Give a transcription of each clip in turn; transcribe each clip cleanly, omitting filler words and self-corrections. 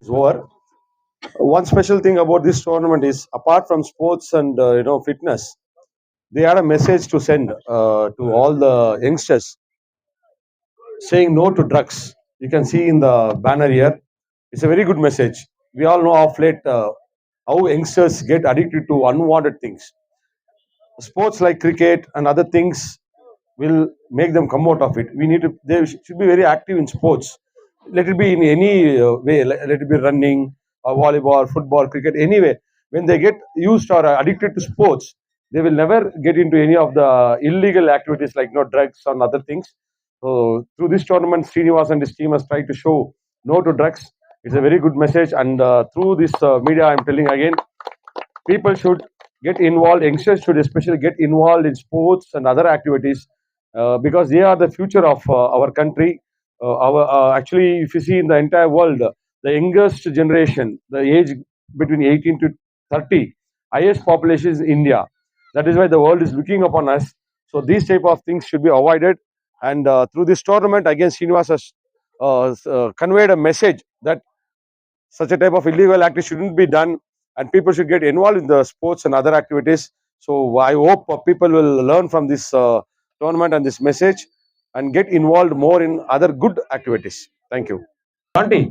is over. One special thing about this tournament is, apart from sports and fitness, they had a message to send to all the youngsters, saying no to drugs. You can see in the banner here. It's a very good message. We all know of late how youngsters get addicted to unwanted things. Sports like cricket and other things will make them come out of it. We need to. They should be very active in sports. Let it be in any way. Let it be running, volleyball, football, cricket. Anyway, when they get used or addicted to sports, they will never get into any of the illegal activities like drugs or other things. So through this tournament, Srinivas and his team has tried to show no to drugs. It's a very good message, and through this media, I'm telling again, people should get involved. Youngsters should especially get involved in sports and other activities because they are the future of our country. Actually, if you see in the entire world, the youngest generation, the age between 18 to 30, highest population is India. That is why the world is looking upon us. So these type of things should be avoided. And through this tournament, again, Srinivas has conveyed a message that such a type of illegal act shouldn't be done, and people should get involved in the sports and other activities. So I hope people will learn from this tournament and this message and get involved more in other good activities. Thank you. Auntie,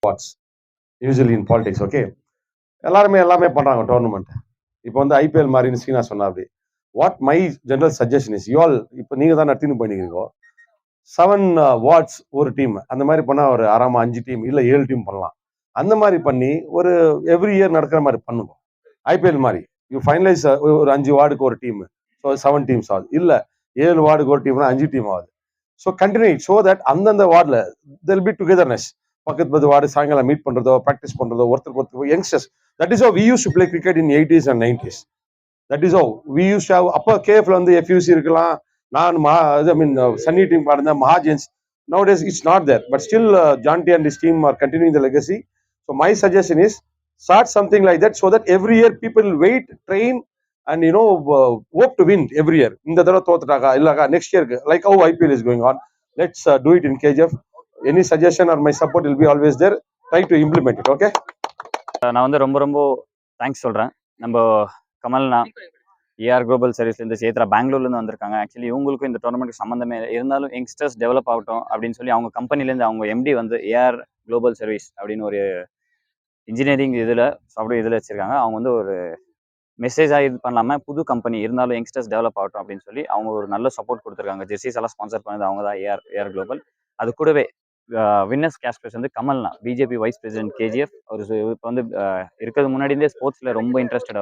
what's usually in politics, okay? எல்லாமே பண்றாங்க tournament. இப்போ வந்து IPL மாதிரி சீனா சொன்னா அப்படி. What my general suggestion is, you all இப்போ நீங்க தான் நடத்தின்னு பண்ணிக்கிறீங்க. 7 வார்ட்ஸ் ஒரு டீம், அந்த மாதிரி பண்ணா ஒரு ஆறாம 5 டீம் இல்ல 7 டீம் பண்ணலாம். அந்த மாதிரி பண்ணி ஒரு எவ்ரி இயர் நடக்கிற மாதிரி பண்ணுங்க. ஐபிஎல் மாதிரி யூ ஃபைனலைஸ் ஒரு 5 வார்டுக்கு ஒரு டீம், ஸோ 7 டீம்ஸ் ஆகுது. இல்ல 7 வார்டுக்கு ஒரு டீம்னா 5 டீம் ஆகுது. ஸோ கண்டினியூ ஸோ தட் அந்தந்த வார்டில் தெல் பி டுகெதர்னஸ். பக்கத்து வார்டு சாயங்காலம் மீட் பண்றதோ, ப்ராக்டிஸ் பண்றதோ, ஒருத்தருக்கு youngsters. That is how we use to play cricket in 80s and 90s. That is how we use to have. அப்போ கேஎஃப்ல வந்து எஃப்யூசி இருக்கலாம், நான் ஐ மீன் சன்னி டீம் பாடுந்த மகாஜன்ஸ். Nowadays it's not there, but still Janti and his team are continuing the legacy. So my suggestion is, start something like that so that every year people will wait, train, and hope to win every year. இந்த தடவை தோத்துட்டாங்க இல்ல next year, like how IPL is going on, let's do it in KGF. Any suggestion or my support will be always there. Try to implement it. Okay. நான் வந்து ரொம்ப ரொம்ப thanks சொல்கிறேன். நம்ம கமல்னா AR global சர்வீஸ்லேருந்து சேத்ரா பெங்களூர்லேருந்து வந்திருக்காங்க. ஆக்சுவலி இவங்களுக்கும் இந்த டோர்னமெண்ட்டுக்கு சம்மந்தமே இருந்தாலும் யங்ஸ்டர்ஸ் டெவலப் ஆகட்டும் அப்படின்னு சொல்லி அவங்க கம்பெனிலேருந்து அவங்க எம்டி வந்து ஏஆர் குளோபல் சர்வீஸ் அப்படின்னு ஒரு இன்ஜினியரிங் இதில் சாஃப்ட்வேர் இதில் வச்சுருக்காங்க. அவங்க வந்து ஒரு மெசேஜாக இது பண்ணாமல் புது கம்பெனி இருந்தாலும் யங்ஸ்டர்ஸ் டெவலப் ஆகட்டும் அப்படின்னு சொல்லி அவங்க ஒரு நல்ல சப்போர்ட் கொடுத்துருக்காங்க. ஜெர்சிஸ் எல்லாம் ஸ்பான்சர் பண்ணது அவங்க தான், ஏஆர் குளோபல். அது கூடவே வின்னர்ஸ் கேஷ் ப்ரைஸ் வந்து கமல்னா பிஜேபி வைஸ் பிரசிடென்ட் கேஜிஎஃப். அவர் இப்போ வந்து இருக்கிறது முன்னாடியே ஸ்போர்ட்ஸில் ரொம்ப இன்ட்ரெஸ்டட்.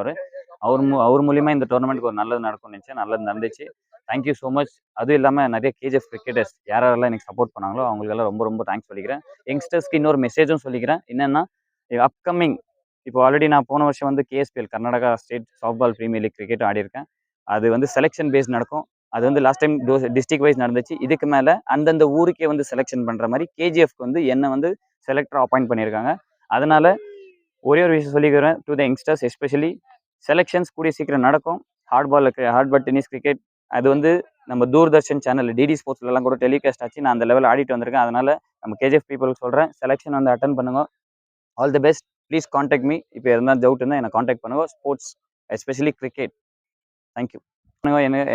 அவர் மூலியமாக இந்த டோர்னமெண்ட்டுக்கு ஒரு நல்லது நடக்கும்னு நினச்சேன். நல்லது நடந்துச்சு. Thank you so much. அதுவும் இல்லாமல் நிறைய கேஜிஎஃப் கிரிக்கெட்டர்ஸ் யாரெல்லாம் எனக்கு சப்போர்ட் பண்ணாங்களோ அவங்களுக்கெல்லாம் ரொம்ப ரொம்ப தேங்க்ஸ் சொல்லிக்கிறேன். யங்ஸ்டர்ஸ்க்கு இன்னொரு மெசேஜும் சொல்லிக்கிறேன். என்னென்னா, அப்கமிங் இப்போ ஆல்ரெடி நான் போன வருஷம் வந்து KSPL Karnataka state softball premier league cricket ஆடிருக்கேன். அது வந்து செலெக்ஷன் பேஸ் நடக்கும். அது வந்து லாஸ்ட் டைம் டிஸ்ட்ரிக்ட் வைஸ் நடந்துச்சு. இதுக்கு மேலே அந்தந்த ஊருக்கே வந்து செலெக்ஷன் பண்ணுற மாதிரி கேஜிஎஃப்க்கு வந்து என்னை வந்து செலக்டராக அப்பாயிண்ட் பண்ணியிருக்காங்க. அதனால் ஒரே ஒரு விஷயம் சொல்லிக்கிறேன் to the youngsters, especially selections கூடிய சீக்கிரம் நடக்கும். ஹார்ட்பால் டென்னிஸ் கிரிக்கெட் அது வந்து நம்ம தூர்தர்ஷன் சேனல் டிடி ஸ்போர்ட்ஸ்லாம் கூட டெலிகாஸ்ட் ஆச்சு. நான் அந்த லெவலில் ஆடிட்டு வந்திருக்கேன். அதனால் நம்ம கேஜிஎஃப் பீப்புளுக்கு சொல்கிறேன், செலெக்ஷன் வந்து அட்டன் பண்ணுங்க. All the best. Please contact me. இப்போ இருந்தால் டவுட் இருந்தால் என்னை காண்டாக்ட் பண்ணுங்க. Sports especially cricket. தேங்க்யூ.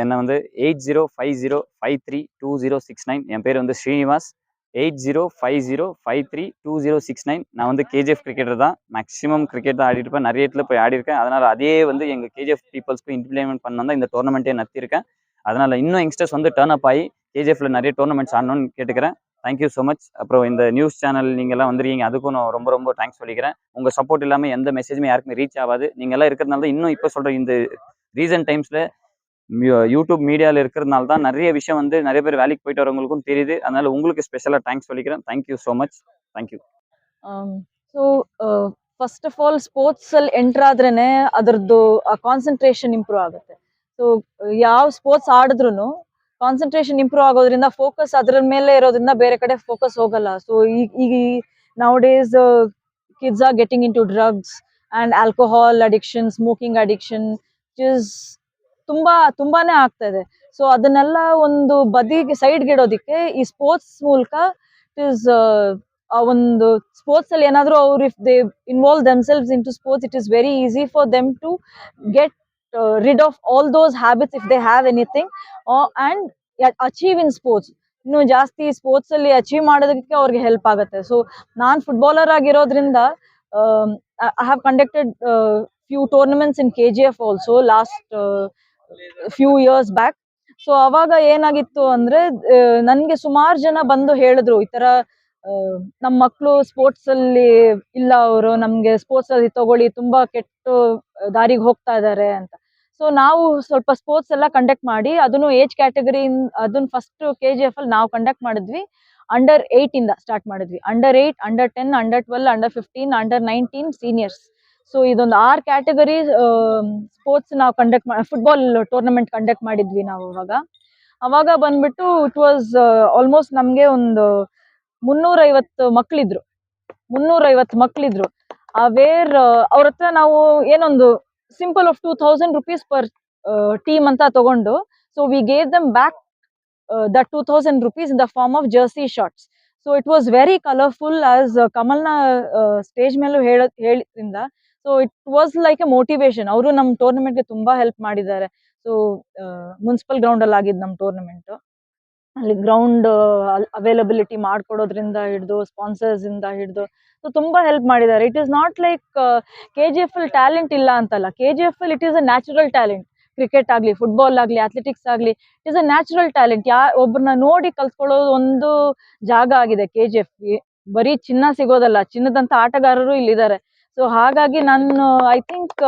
என்னை வந்து 8050532069. என் பேர் வந்து ஸ்ரீனிவாஸ். 8050532069. நான் வந்து கேஜிஎஃப் கிரிக்கெட்டர் தான். மேக்ஸிமம் கிரிக்கெட் தான் ஆடிட்டு இருப்பேன். நிறைய இடத்துல போய் ஆடிருக்கேன். அதனால் அதே வந்து எங்கள் கேஜிஎஃப் பீப்புள்ஸ்க்கு இம்ப்ளிமெண்ட் பண்ண தான் இந்த டோர்னமெண்ட்டே நடத்தியிருக்கேன். அதனால் இன்னும் யங்ஸ்டர்ஸ் வந்து டர்ன் அப் ஆகி கேஜிஎஃப்ல நிறைய டோர்னமெண்ட்ஸ் ஆடணும்னு கேட்டுக்கிறேன். Thank you so much. அப்புறம் இந்த நியூஸ் சேனல் நீங்கள்லாம் வந்துருக்கீங்க, அதுக்கும் நான் ரொம்ப ரொம்ப தேங்க்ஸ் சொல்லிக்கிறேன். உங்கள் சப்போர்ட் இல்லாமல் எந்த மெசேஜுமே யாருக்குமே ரீச் ஆகாது. நீங்கள்லாம் இருக்கிறதுனால தான் இன்னும் இப்போ சொல்கிறேன், இந்த ரீசன்ட் டைம்ஸில் யூடியூப் மீடியாவில் இருக்கிறதுனால தான் நிறைய விஷயம் வந்து நிறைய பேர் வேலைக்கு போயிட்டு வரவங்களுக்கும் தெரியுது. அதனால் உங்களுக்கு ஸ்பெஷலாக தேங்க்ஸ் சொல்லிக்கிறேன். Thank you so much. Thank you. So first of all ಸ್ಪೋರ್ಟ್ಸಲ್ಲಿ ಎಂಟ್ರಾದ್ರೇ ಅದರದ್ದು ಕಾನ್ಸಂಟ್ರೇಷನ್ ಇಂಪ್ರೂವ್ ಆಗುತ್ತೆ. ಸೊ ಯಾವ ಸ್ಪೋರ್ಟ್ಸ್ ಆಡಿದ್ರು ಕಾನ್ಸಂಟ್ರೇಷನ್ ಇಂಪ್ರೂವ್ ಆಗೋದ್ರಿಂದ ಫೋಕಸ್ ಅದರ ಮೇಲೆ ಇರೋದ್ರಿಂದ ಬೇರೆ ಕಡೆ ಫೋಕಸ್ ಹೋಗಲ್ಲ. ಸೊ ಈಗ nowadays kids are getting into drugs and alcohol addiction, smoking addiction, which is ತುಂಬಾನೇ ಆಗ್ತಾ ಇದೆ. ಸೊ ಅದನ್ನೆಲ್ಲ ಒಂದು ಬದಿಗೆ ಸೈಡ್ಗೆ ಇಡೋದಕ್ಕೆ ಈ ಸ್ಪೋರ್ಟ್ಸ್ ಮೂಲಕ ಇಟ್ ಇಸ್ ಆ ಒಂದು ಸ್ಪೋರ್ಟ್ಸ್ ಅಲ್ಲಿ ಏನಾದ್ರು ಅವ್ರು if they involve themselves in to sports, it is very easy for them to get rid of all those habits if they have anything and achieve in sports. ಇನ್ನು ಜಾಸ್ತಿ sports ಅಲ್ಲಿ achieve ಮಾಡೋದಕ್ಕೆ ಅವ್ರಿಗೆ help ಆಗುತ್ತೆ. So ನಾನ್ footballer ಆಗಿರೋದ್ರಿಂದ I have conducted few tournaments in KGF also last few years back. So ಅವಾಗ ಏನಾಗಿತ್ತು ಅಂದ್ರೆ ನನ್ಗೆ ಸುಮಾರು ಜನ ಬಂದು ಹೇಳಿದ್ರು ಈ ತರ ನಮ್ಮ ಮಕ್ಕಳು ಸ್ಪೋರ್ಟ್ಸ್ ಅಲ್ಲಿ ಇಲ್ಲ, ಅವರು ನಮ್ಗೆ ಸ್ಪೋರ್ಟ್ಸ್ ಅಲ್ಲಿ ತಗೊಳ್ಳಿ, ತುಂಬಾ ಕೆಟ್ಟ ದಾರಿಗೆ ಹೋಗ್ತಾ ಇದಾರೆ ಅಂತ. ಸೊ ನಾವು ಸ್ವಲ್ಪ ಸ್ಪೋರ್ಟ್ಸ್ ಎಲ್ಲ ಕಂಡಕ್ಟ್ ಮಾಡಿ ಅದನ್ನು ಏಜ್ ಕ್ಯಾಟಗರಿ, ಅದನ್ನ ಫಸ್ಟ್ KGF ಅಲ್ಲಿ ನಾವು ಕಂಡಕ್ಟ್ ಮಾಡಿದ್ವಿ. Under 8 ಇಂದ ಸ್ಟಾರ್ಟ್ ಮಾಡಿದ್ವಿ. Under 8, Under 10, Under 12, Under 15, Under 19 seniors. So ಇದೊಂದು 6 ಕ್ಯಾಟಗರಿ ಸ್ಪೋರ್ಟ್ಸ್ ನಾವು ಕಂಡಕ್ಟ್ ಫುಟ್ಬಾಲ್ ಟೂರ್ನಮೆಂಟ್ ಕಂಡಕ್ಟ್ ಮಾಡಿದ್ವಿ ನಾವು ಅವಾಗ ಬಂದ್ಬಿಟ್ಟು ಇಟ್ ವಾಸ್ ಆಲ್ಮೋಸ್ಟ್ ನಮ್ಗೆ ಒಂದು 350 ಮಕ್ಳಿದ್ರು. 350 ಮಕ್ಳಿದ್ರು. ವೇರ್ ಅವ್ರ ಹತ್ರ ನಾವು ಏನೊಂದು simple of 2000 rupees per team ಅಂತ ತಗೊಂಡು, so we gave them back that 2000 rupees in the form of jersey shorts. So it was very colorful, as Kamalna stage ಮೇಲೂ ಹೇಳಿದ್ರಿಂದ. So it was like a motivation. ಅವರು ನಮ್ಮ tournament ಗೆ ತುಂಬಾ help ಮಾಡಿದ್ದಾರೆ. So municipal ground ಅಲ್ಲಿ ಆಗಿದ್ದು ನಮ್ಮ ಟೂರ್ನಮೆಂಟ್. ಅಲ್ಲಿ ಗ್ರೌಂಡ್ ಅವೈಲಬಿಲಿಟಿ ಮಾಡ್ಕೊಡೋದ್ರಿಂದ ಹಿಡಿದು, ಸ್ಪಾನ್ಸರ್ಸ್ ಇಂದ ಹಿಡಿದು, ಸೊ ತುಂಬಾ ಹೆಲ್ಪ್ ಮಾಡಿದ್ದಾರೆ. It is not like KGF ಅಲ್ಲಿ ಟ್ಯಾಲೆಂಟ್ ಇಲ್ಲ ಅಂತಲ್ಲ. KGF ಅಲ್ಲಿ it is a natural talent. Cricket ಆಗ್ಲಿ, ಫುಟ್ಬಾಲ್ ಆಗ್ಲಿ, ಅಥ್ಲೆಟಿಕ್ಸ್ ಆಗ್ಲಿ, it is a natural talent. ಒಬ್ಬರನ್ನ ನೋಡಿ ಕಲ್ತ್ಕೊಳ್ಳೋದು ಒಂದು ಜಾಗ ಆಗಿದೆ KGF. ಬರೀ ಚಿನ್ನ ಸಿಗೋದಲ್ಲ, ಚಿನ್ನದಂತ ಆಟಗಾರರು ಇಲ್ಲಿದ್ದಾರೆ. ಸೊ ಹಾಗಾಗಿ ನಾನು I think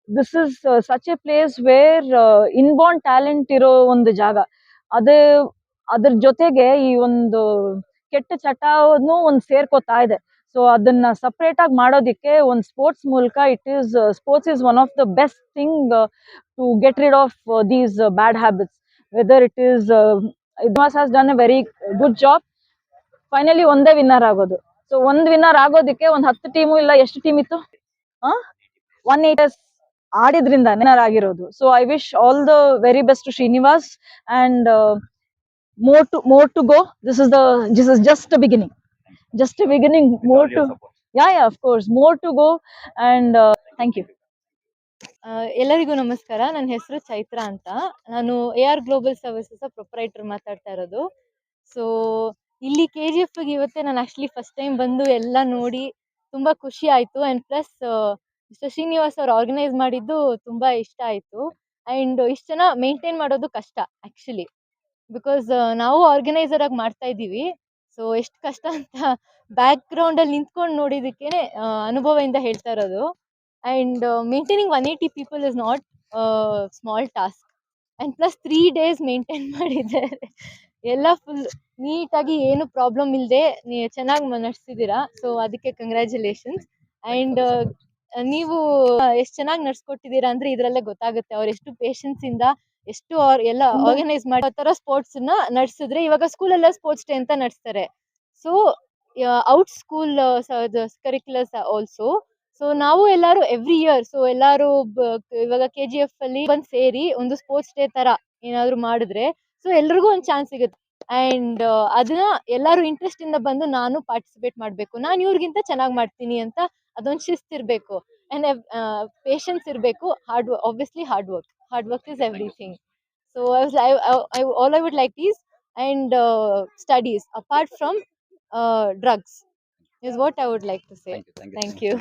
this is such A place where inborn talent ಇರೋ ಒಂದು ಜಾಗ. ಅದ್ರ ಜೊತೆಗೆ ಈ ಒಂದು ಕೆಟ್ಟ ಚಟನು ಒಂದು ಸೇರ್ಕೋತಾ ಇದೆ. ಸೊ ಅದನ್ನ ಸಪರೇಟ್ ಆಗಿ ಮಾಡೋದಿಕ್ಕೆ ಒಂದು ಸ್ಪೋರ್ಟ್ಸ್ ಮೂಲಕ sports is one of the best thing to get rid of these bad habits. Whether it is ಇದ್ಮಾಸ್ has done a very good job. Finally ಒಂದೇ ವಿನ್ನರ್ ಆಗೋದು. ಸೊ ಒಂದ್ ವಿನ್ನರ್ ಆಗೋದಿಕ್ಕೆ ಒಂದು 10 ಟೀಮು ಇಲ್ಲ, ಎಷ್ಟು ಟೀಮ್ ಇತ್ತು, 180 ಆಡಿದ್ರಿಂದ ವಿನ್ನರ್ ಆಗಿರೋದು. So I wish all the very best to Srinivas and more to go. This is just a beginning. More to, yeah, of course, more to go. And thank you. ಎಲ್ಲರಿಗೂ ನಮಸ್ಕಾರ. ನನ್ನ ಹೆಸರು ಚೈತ್ರ ಅಂತ. ನಾನು AR ಗ್ಲೋಬಲ್ ಸರ್ವಿಸಸ್ ಪ್ರೊಪ್ರೈಟರ್ ಮಾತಾಡ್ತಾ ಇರೋದು. So ಇಲ್ಲಿ KGF ಗೆ ಇವತ್ತೇ ನಾನು ಆಕ್ಚುಲಿ ಫಸ್ಟ್ ಟೈಮ್ ಬಂದು ಎಲ್ಲ ನೋಡಿ ತುಂಬಾ ಖುಷಿ ಆಯ್ತು. ಅಂಡ್ ಪ್ಲಸ್ ಮಿಸ್ಟರ್ ಶ್ರೀನಿವಾಸ್ ಅವ್ರು ಆರ್ಗನೈಸ್ ಮಾಡಿದ್ದು ತುಂಬಾ ಇಷ್ಟ ಆಯ್ತು. ಅಂಡ್ ಇಷ್ಟು ಜನ ಮೇಂಟೈನ್ ಮಾಡೋದು ಕಷ್ಟ ಆಕ್ಚುಲಿ, ಬಿಕಾಸ್ ನಾವು ಆರ್ಗನೈಸರ್ ಆಗಿ ಮಾಡ್ತಾ ಇದ್ದೀವಿ. ಸೊ ಎಷ್ಟು ಕಷ್ಟ ಅಂತ ಬ್ಯಾಕ್ ಗ್ರೌಂಡ್ ಅಲ್ಲಿ ನಿಂತ್ಕೊಂಡು ನೋಡಿದಕ್ಕೇನೆ ಅನುಭವದಿಂದ ಹೇಳ್ತಾ ಇರೋದು. And maintaining 180 people is not small task. And plus 3 days maintain ಮಾಡಿದ್ದಾರೆ. ಎಲ್ಲ ಫುಲ್ ನೀಟಾಗಿ ಏನು ಪ್ರಾಬ್ಲಮ್ ಇಲ್ಲದೆ ಚೆನ್ನಾಗಿ ನಡೆಸಿದ್ದೀರಾ. ಸೊ ಅದಕ್ಕೆ ಕಂಗ್ರ್ಯಾಚುಲೇಷನ್ಸ್. ಅಂಡ್ ನೀವು ಎಷ್ಟು ಚೆನ್ನಾಗಿ ನಡ್ಸ್ಕೊಟ್ಟಿದ್ದೀರಾ ಅಂದ್ರೆ ಇದರಲ್ಲೇ ಗೊತ್ತಾಗುತ್ತೆ ಅವ್ರು ಎಷ್ಟು ಪೇಷನ್ಸ್ ಇಂದ ಎಷ್ಟು ಎಲ್ಲ ಆರ್ಗನೈಸ್ ಮಾಡೋ ತರ ಸ್ಪೋರ್ಟ್ಸ್ ನ ನಡೆಸಿದ್ರೆ. ಇವಾಗ ಸ್ಕೂಲೆಲ್ಲ ಸ್ಪೋರ್ಟ್ಸ್ ಡೇ ಅಂತ ನಡೆಸ್ತಾರೆ. So out school curriculars also. So ನಾವು ಎಲ್ಲಾರು ಎವ್ರಿ ಇಯರ್, ಸೊ ಎಲ್ಲಾರು ಇವಾಗ KGF ಅಲ್ಲಿ ಬಂದ್ ಸೇರಿ ಒಂದು ಸ್ಪೋರ್ಟ್ಸ್ ಡೇ ತರ ಏನಾದ್ರು ಮಾಡಿದ್ರೆ ಸೊ ಎಲ್ರಿಗೂ ಒಂದು ಚಾನ್ಸ್ ಸಿಗುತ್ತೆ. ಅಂಡ್ ಅದನ್ನ ಎಲ್ಲಾರು ಇಂಟ್ರೆಸ್ಟ್ ಇಂದ ಬಂದು ನಾನು ಪಾರ್ಟಿಸಿಪೇಟ್ ಮಾಡ್ಬೇಕು, ನಾನು ಇವ್ರಿಗಿಂತ ಚೆನ್ನಾಗಿ ಮಾಡ್ತೀನಿ ಅಂತ ಅದೊಂದು ಶಿಸ್ತಿರ್ಬೇಕು. ಅಂಡ್ ಪೇಷನ್ಸ್ ಇರಬೇಕು. Obviously hard work is everything. So all I would like is and studies apart from drugs is what I would like to say. Thank you.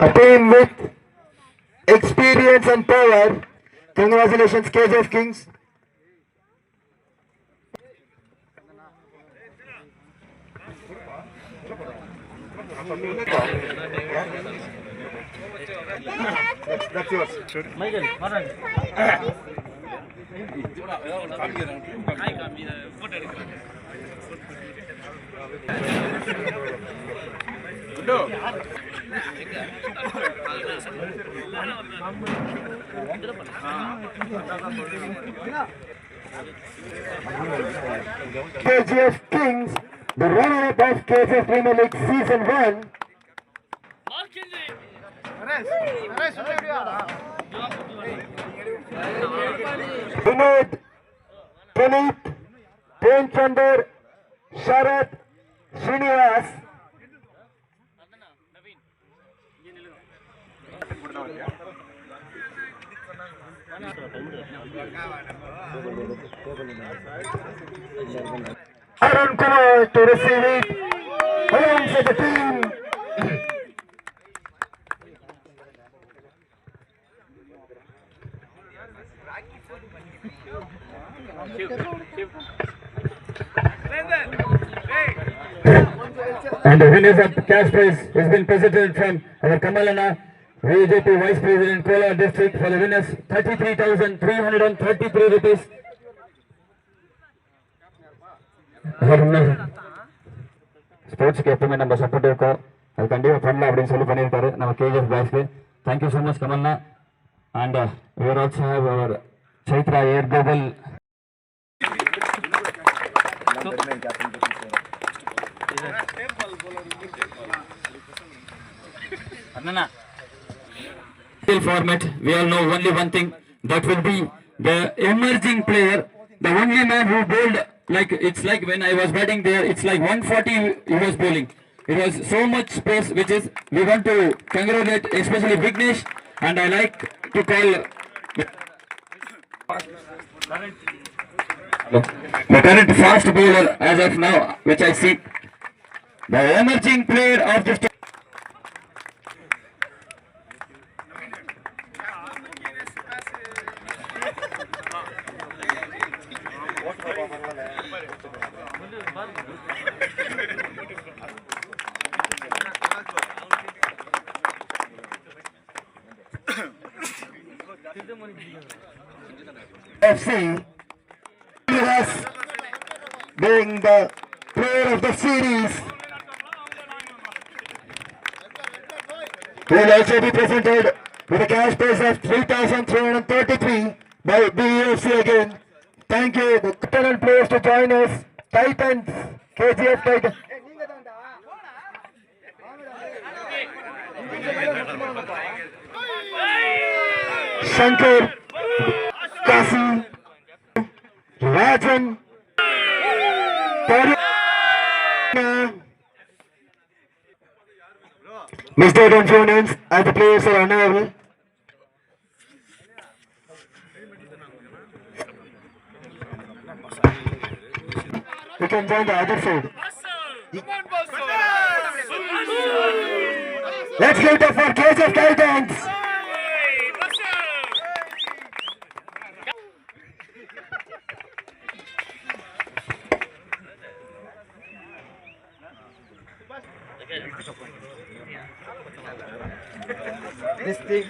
A team with experience and power. Congratulations KGF Kings. That's yours. Michael, KGF Kings, the runner-up of KGF Premier League Season 1. Vinod, Puneet, Prem Chandar, Sharat, Srinivas. Arun Kumar to receive it. Alongside the team. And the winners of the cash prize has been presented from our Kamalana, VJP Vice President, Kolar District, for the winners 33,333 rupees. ஸ்போர்ட்ஸ்க்கு எப்பவுமே நம்ம support இருக்கோம், அது கண்டிப்பாக பண்ணலாம் அப்படின்னு சொல்லி பண்ணியிருக்காரு நம்ம கேஜிஎஃப் பாய்ஸ்க்கு. தேங்க்யூ ஸோ மச் கமல்னா. And we also have our Chaitra Air Global. Format, we all know only one thing, that will be the emerging player, the only man who bowled like, it's like when I was batting there, it's like 140 he was bowling. It was so much space, which is, we want to congratulate especially Vignesh, and I like to call the current fast bowler as of now, which I see, the emerging player of this. FC being the player of the series will also be presented with a cash prize of 3,333 by BFC again. Thank you, the current players, to join us. Titans, KGF Titans. Shankar, Kasi, Rajan, Mr. Influence, as the players are unavailable. You can join the other side. Let's give it up for KGF Titans. This thing